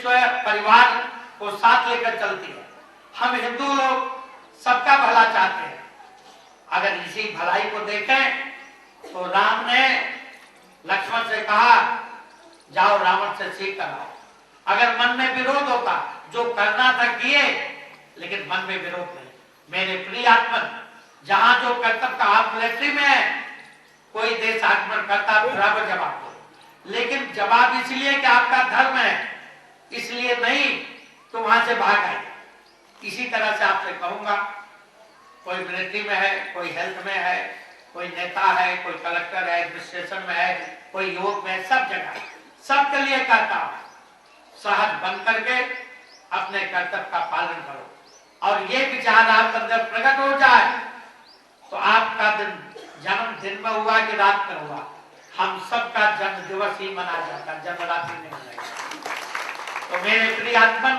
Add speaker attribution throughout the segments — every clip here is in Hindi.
Speaker 1: विश्व परिवार को साथ लेकर चलती है। हम हिंदू लोग सबका भला चाहते हैं। अगर इसी भलाई को देखें तो राम ने लक्ष्मण से कहा जाओ रावण से सीख कर आओ। अगर मन में विरोध होता, जो करना था किए, लेकिन मन में विरोध नहीं। मेरे प्रिय आत्मन, जहां जो कर्तव्य का आप मिलिट्री में है, कोई देश आक्रमण करता बराबर जवाब दो, लेकिन जवाब इसलिए कि आपका धर्म है, इसलिए नहीं तो वहां से भाग आए। इसी तरह से आपसे कहूंगा, कोई मिलिट्री में है, कोई हेल्थ में है, कोई नेता है, कोई कलेक्टर है, एडमिनिस्ट्रेशन में है, कोई योग में, सब जगह सबके लिए कहता हूं, सहज बन करके अपने कर्तव्य का पालन करो। और ये विचार आपके अंदर प्रकट हो जाए तो आपका दिन जन्म दिन में हुआ कि रात में हुआ, हम सबका जन्म दिवस ही मना जाता, जन्मरात्रि नहीं मनाएगा। तो मेरे प्रिय आत्मन,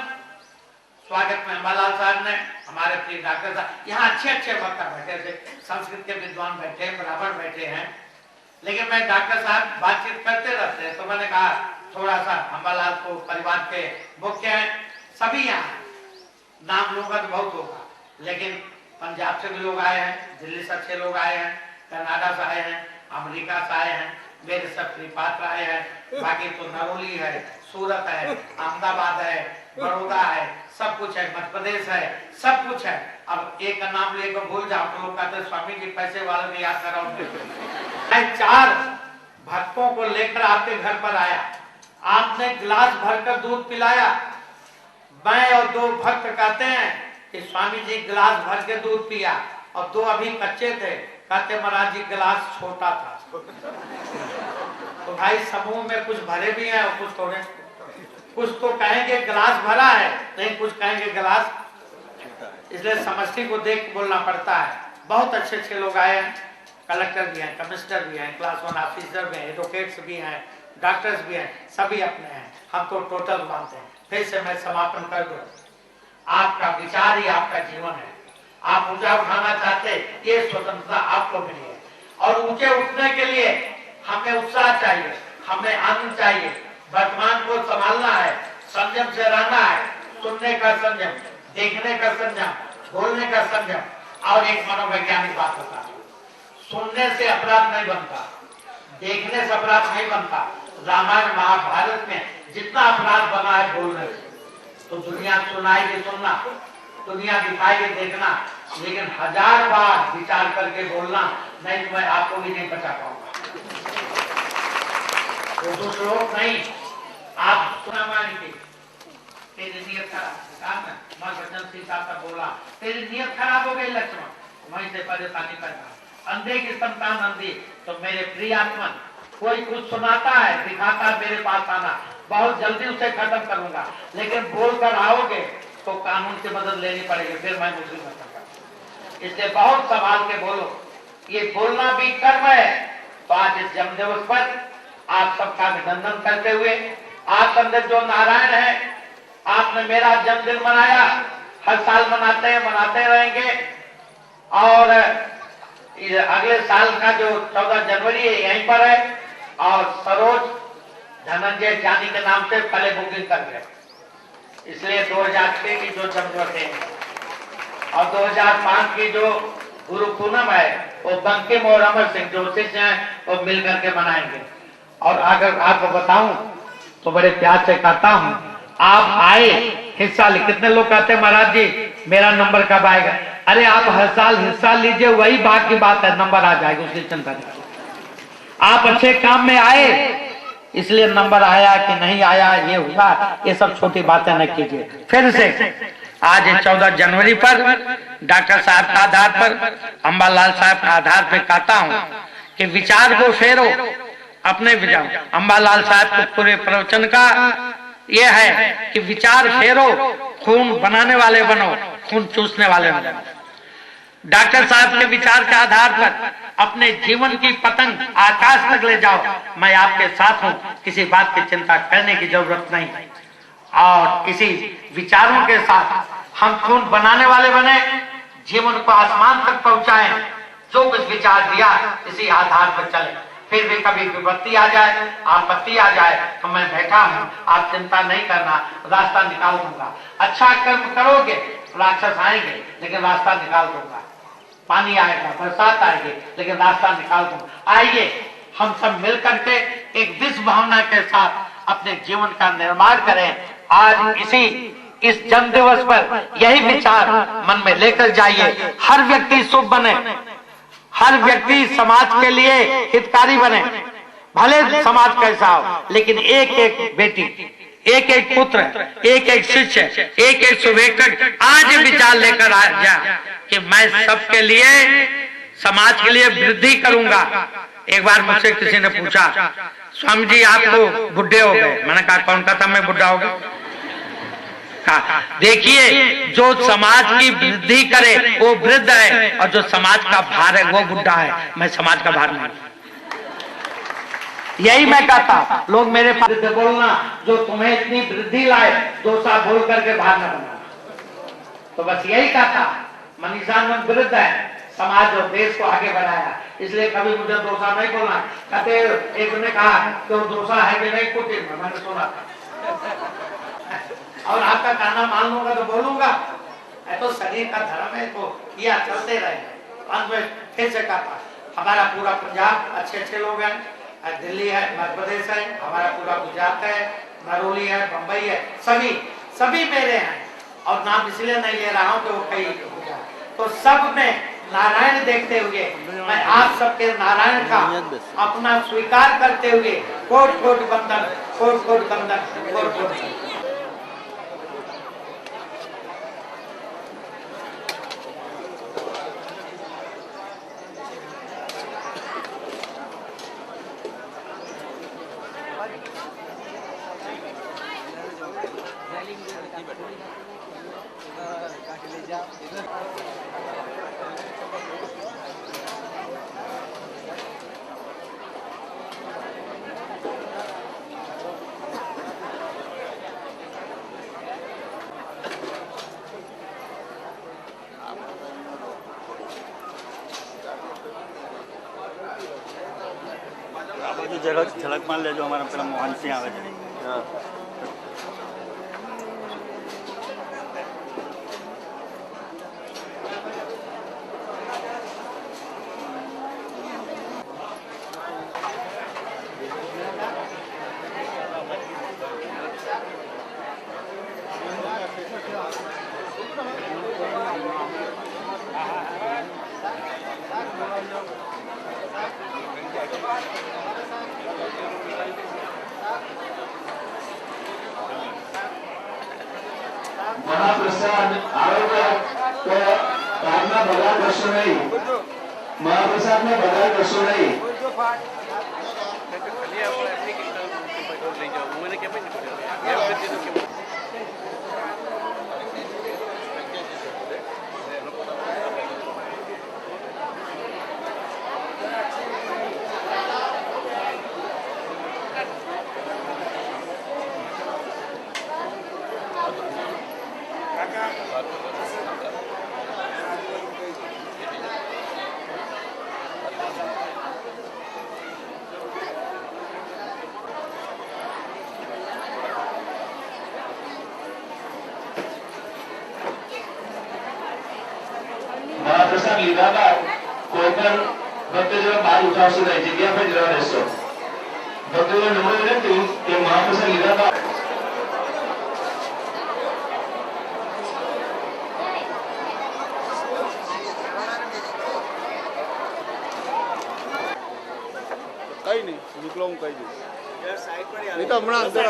Speaker 1: स्वागत में अंबालाल साहब ने, हमारे प्रिय डॉक्टर साहब, यहाँ अच्छे अच्छे वक्ता बैठे थे, संस्कृत के विद्वान बैठे, ब्राह्मण बैठे हैं, लेकिन मैं डॉक्टर साहब बातचीत करते रहते हैं, तो मैंने कहा थोड़ा सा अंबालाल को परिवार के मुख्य हैं, सभी यहाँ नाम लूंगा तो बहुत होगा, लेकिन पंजाब से भी लोग आए हैं, दिल्ली से अच्छे लोग आए हैं, कनाडा से आए हैं, अमेरिका से आए हैं, मेरे सब पात्र आए हैं, बाकी तो नरोली है, सूरत है, अहमदाबाद है, बड़ौदा है, सब कुछ है, मध्य प्रदेश है, सब कुछ है। अब एक का नाम लेकर भूल जाओ तो लोग कहते स्वामी जी पैसे वाले को याद कराओ। मैं 4 भक्तों को लेकर आपके घर पर आया, आपने गिलास भरकर दूध पिलाया। मैं और 2 भक्त कहते हैं कि स्वामी जी गिलास भर के दूध पिया, और 2 अभी कच्चे थे, कहते महाराज जी गिलास छोटा था। तो भाई समूह में कुछ भरे भी हैं और कुछ थोड़े, कुछ तो कहेंगे गिलास भरा है, लेकिन कुछ कहेंगे गिलास, इसलिए समष्टि को देख बोलना पड़ता है। बहुत अच्छे अच्छे लोग आए हैं, कलेक्टर भी हैं, कमिश्नर भी हैं, क्लास 1 ऑफिसर भी हैं, एडवोकेट्स भी हैं, डॉक्टर्स भी हैं, सभी अपने हैं, हम तो टोटल मानते हैं। फिर से मैं समापन कर दूं, आपका विचार ही आपका जीवन है। आप ऊंचा उठाना चाहते, ये स्वतंत्रता आपको मिली है, और ऊंचे उठने के लिए हमें उत्साह चाहिए, हमें आनंद चाहिए, वर्तमान को संभालना है, संयम से रहना है, सुनने का संयम, देखने का संयम, बोलने का संयम। और एक मनोवैज्ञानिक बात बता, सुनने से अपराध नहीं बनता, देखने से अपराध नहीं बनता। रामायण महाभारत में जितना अपराध बना है बोलने से, तो दुनिया सुनाएगी सुनना, दुनिया दिखाएगी देखना, लेकिन 1000 बार विचार करके बोलना, नहीं तो मैं आपको भी नहीं बचा पाऊंगा। तो श्लोक नहीं, आप सुना मानिए, तेरी नियत खराब है, वचन सीता का बोला, तेरी नियत खराब हो गई लक्ष्मण, वहीं से परेशानी करना। अंधे की संतान अंधी। तो मेरे प्रिय आत्मन, कोई कुछ सुनाता है, दिखाता है, मेरे पास आना, बहुत जल्दी उसे खत्म करूंगा, लेकिन बोल कर आओगे तो कानून की मदद लेनी पड़ेगी, फिर मैं मुस्लिम बन। इसलिए बहुत संभाल के बोलो, ये बोलना भी कर्म है। तो आज इस जन्म दिवस पर आप सबका अभिनंदन करते हुए, आप अंदर जो नारायण है, आपने मेरा जन्मदिन मनाया, हर साल मनाते हैं, मनाते रहेंगे, और अगले साल का जो 14 जनवरी है यहीं पर है, और सरोज धनंजय जानी के नाम से पहले बुकिंग कर गए, इसलिए 2006 की जो जन्मदिन है, और 2005 की जो गुरु पूनम है, वो बंकिम और अमर सिंह जो शिष्य हैं, वो मिलकर के मनाएंगे। और अगर आपको बताऊं तो बड़े प्यार से कहता हूं, आप आए हिस्सा ले। कितने लोग कहते हैं महाराज जी मेरा नंबर कब आएगा? अरे आप हर साल हिस्सा लीजिए, वही बात की बात है, नंबर आ जाएगा, उसकी चिंता नहीं। आप अच्छे काम में आए, इसलिए नंबर आया कि नहीं आया, ये हुआ, ये सब छोटी बातें न कीजिए। फिर से आज 14 जनवरी पर डॉक्टर साहब का आधार पर, अंबालाल साहब का आधार पर कहता हूं कि विचार को फेरो, अपने विचार। अंबालाल साहब के पूरे प्रवचन का यह है कि विचार फेरो, खून बनाने वाले बनो, खून चूसने वाले बनो। डॉक्टर साहब के विचार के आधार पर अपने जीवन की पतंग आकाश तक ले जाओ, मैं आपके साथ हूं, किसी बात की चिंता करने की जरूरत नहीं। और इसी विचारों के साथ हम खून बनाने वाले बने, जीवन को आसमान तक पहुंचाएं, जो कुछ विचार दिया इसी आधार पर चले। फिर भी कभी विपत्ति आ जाए, आपत्ति आ जाए तो मैं बैठा हूँ, आप चिंता नहीं करना, रास्ता निकाल दूंगा। अच्छा कर्म करोगे राक्षस आएंगे लेकिन रास्ता निकाल दूंगा, पानी आएगा, बरसात आएगी लेकिन रास्ता निकाल दूंगा। आइए हम सब मिल करके एक विश्व भावना के साथ अपने जीवन का निर्माण करें। आज इस जन्म दिवस पर यही विचार मन में लेकर जाइए। हर व्यक्ति शुभ बने, हर व्यक्ति समाज के लिए हितकारी बने, भले समाज कैसा हो, लेकिन एक एक बेटी, एक एक पुत्र, एक एक शिष्य, एक एक शुभेच्छक आज विचार लेकर आ जा कि मैं सबके लिए, समाज के लिए वृद्धि करूंगा। एक बार मुझसे किसी ने पूछा, स्वामी जी आप तो बुढ़े हो गए। मैंने कहा कौन कहता मैं बुढ़ा हो गया? देखिए जो समाज की वृद्धि करे वो वृद्ध है, और जो समाज का भार है वो बुढ़ा है। मैं समाज का भार नहीं, यही मैं कहता। लोग मेरे पास बोलना जो तुम्हें इतनी वृद्धि लाए, दोसा बोल करके भार न बना। तो बस यही कहता। मनीषानंद वृद्ध है, समाज और देश को आगे बढ़ाया, इसलिए कभी मुझे दोसा नहीं बोलना। कहते एक ने कहा कि वो दोसा है कि नहीं कुटिर में, मैंने सुना था और आपका कहना मान लूंगा तो बोलूंगा। तो शरीर का धर्म है, तो किया चलते रहे। अंत में फिर से कहा हमारा पूरा पंजाब अच्छे अच्छे लोग हैं, दिल्ली है, मध्य प्रदेश है, हमारा पूरा गुजरात है, नरोली है, बंबई है, सभी मेरे हैं। और नाम इसलिए नहीं ले रहा हूँ कि वो कई तो सब में नारायण देखते हुए मैं आप सबके नारायण का अपना स्वीकार करते हुए कोट कोट बंदन, कोट कोट बंदन, कोट कोट बंदन।
Speaker 2: झलक मान ले जो हमारा पेला मोहन सिंह आवे છે।
Speaker 3: महाप्रसाद आवेगा तो प्रार्थना बगाड़ करशो नहीं, महाप्रसाद में बगाड़ करशो नहीं। महाप्रसाद लीधा बाद कोई पण भक्तजन बार उठावशे नहीं, जग्या पर जरा રહેશો। भक्तजन नम्र विनंती કે महाप्रसाद लीधा बाद
Speaker 2: कहीं नहीं निकलो हूँ कहीं नहीं तो हमारा अंदर आ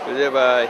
Speaker 2: विजय भाई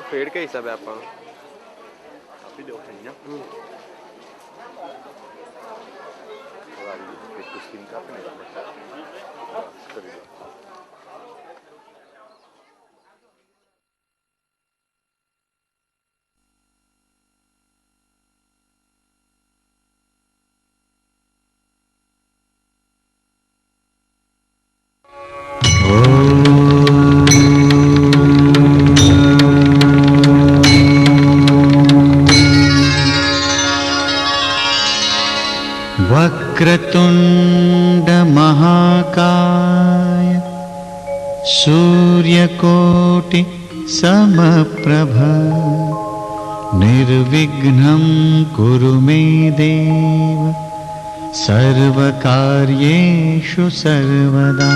Speaker 2: पेड़ के हिसाब है आप वीडियो खाई ना कुछ दिन का
Speaker 4: वक्रतुंड महाकाय सूर्यकोटि समप्रभ निर्विघ्नं कुरु मे देव सर्वकार्येषु सर्वदा।